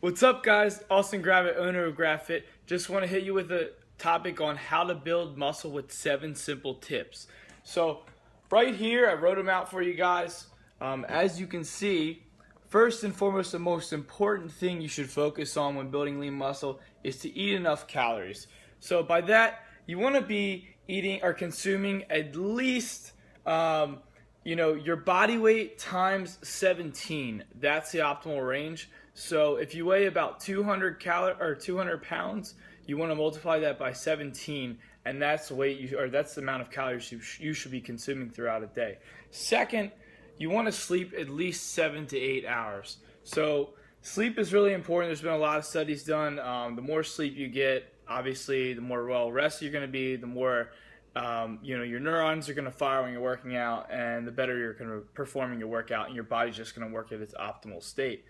What's up, guys? Austin Gravitt, owner of GraphFit. Just want to hit you with a topic on how to build muscle with 7 simple tips. So, right here, I wrote them out for you guys. As you can see, first and foremost, the most important thing you should focus on when building lean muscle is to eat enough calories. So, by that, you want to be eating or consuming at least your body weight times 17. That's the optimal range. So if you weigh about 200 pounds, you want to multiply that by 17, and that's the weight that's the amount of calories you should be consuming throughout a day. Second, you want to sleep at least 7 to 8 hours. So sleep is really important. There's been a lot of studies done. The more sleep you get, obviously, the more well rested you're going to be, the more your neurons are going to fire when you're working out, and the better you're going to perform in your workout, and your body's just going to work at its optimal state.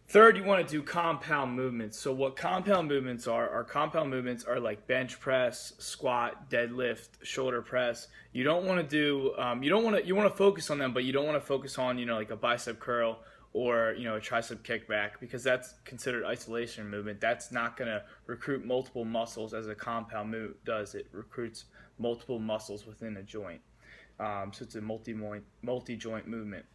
Third, you want to do compound movements. So what compound movements are like bench press, squat, deadlift, shoulder press. You don't want to do, you want to focus on them, but you don't want to focus on, like a bicep curl or, a tricep kickback, because that's considered isolation movement. That's not going to recruit multiple muscles as a compound move does. It recruits multiple muscles within a joint. So it's a multi-joint movement.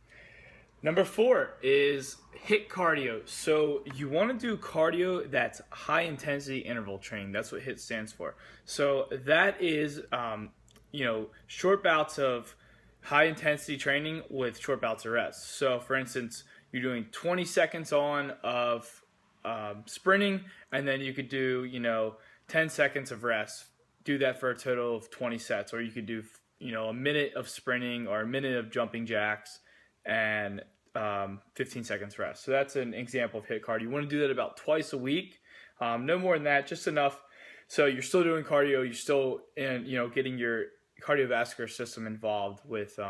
Number 4 is HIIT cardio. So you want to do cardio that's high intensity interval training. That's what HIIT stands for. So that is, short bouts of high intensity training with short bouts of rest. So for instance, you're doing 20 seconds on of sprinting, and then you could do, 10 seconds of rest. Do that for a total of 20 sets. Or you could do, a minute of sprinting or a minute of jumping jacks and 15 seconds rest. So that's an example of HIIT cardio. You want to do that about twice a week. No more than that, just enough. So you're still doing cardio, you're still getting your cardiovascular system involved with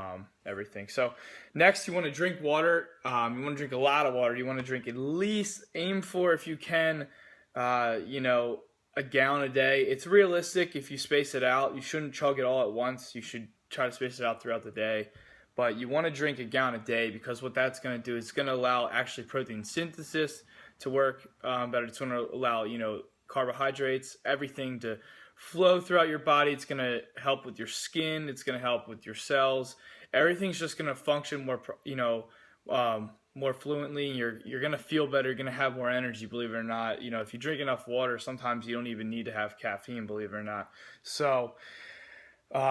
everything. So next, you want to drink water. You want to drink a lot of water. You want to drink at least, aim for, if you can, a gallon a day. It's realistic if you space it out. You shouldn't chug it all at once. You should try to space it out throughout the day. But you want to drink a gallon a day, because what that's going to do is going to allow actually protein synthesis to work better. It's going to allow, carbohydrates, everything to flow throughout your body. It's going to help with your skin. It's going to help with your cells. Everything's just going to function more, more fluently. You're going to feel better. You're going to have more energy, believe it or not. If you drink enough water, sometimes you don't even need to have caffeine, believe it or not. So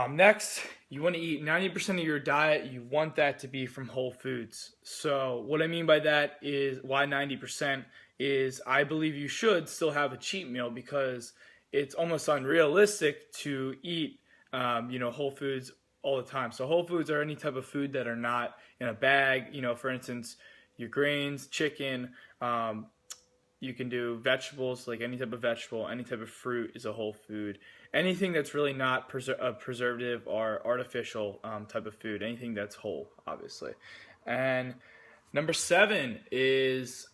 next, you want to eat 90% of your diet. You want that to be from whole foods. So what I mean by that is, why 90% is, I believe you should still have a cheat meal, because it's almost unrealistic to eat, whole foods all the time. So whole foods are any type of food that are not in a bag. For instance, your grains, chicken. You can do vegetables, like any type of vegetable, any type of fruit is a whole food. Anything that's really not preservative or artificial type of food, anything that's whole, obviously. And number 7 is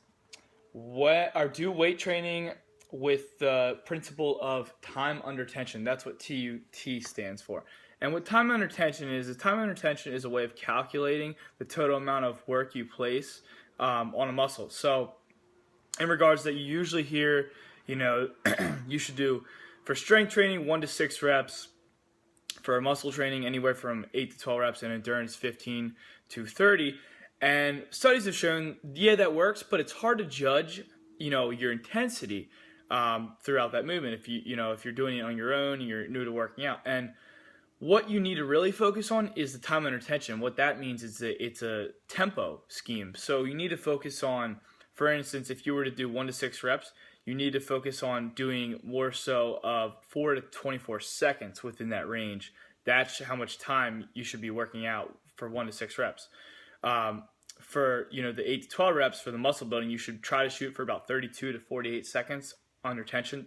do weight training with the principle of time under tension. That's what TUT stands for. And what time under tension is a way of calculating the total amount of work you place on a muscle. So in regards that, you usually hear, you should do, for strength training, 1 to 6 reps. For muscle training, anywhere from 8 to 12 reps, and endurance 15 to 30. And studies have shown, that works, but it's hard to judge, your intensity throughout that movement if you're doing it on your own and you're new to working out. And what you need to really focus on is the time under tension. What that means is that it's a tempo scheme. So you need to focus on, for instance, if you were to do 1 to 6 reps, you need to focus on doing more so of 4 to 24 seconds within that range. That's how much time you should be working out for 1 to 6 reps. For the 8 to 12 reps for the muscle building, you should try to shoot for about 32 to 48 seconds under tension.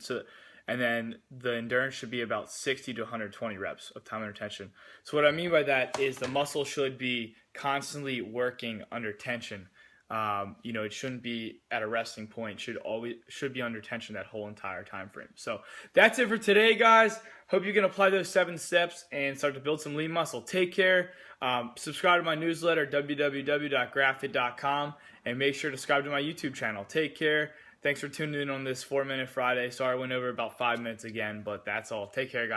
And then the endurance should be about 60 to 120 reps of time under tension. So what I mean by that is the muscle should be constantly working under tension. It shouldn't be at a resting point. Should be under tension that whole entire time frame. So that's it for today, guys. Hope you can apply those 7 steps and start to build some lean muscle. Take care. Subscribe to my newsletter, www.graphic.com, and make sure to subscribe to my YouTube channel. Take care. Thanks for tuning in on this 4 Minute Friday. Sorry I went over about 5 minutes again, but that's all. Take care, guys.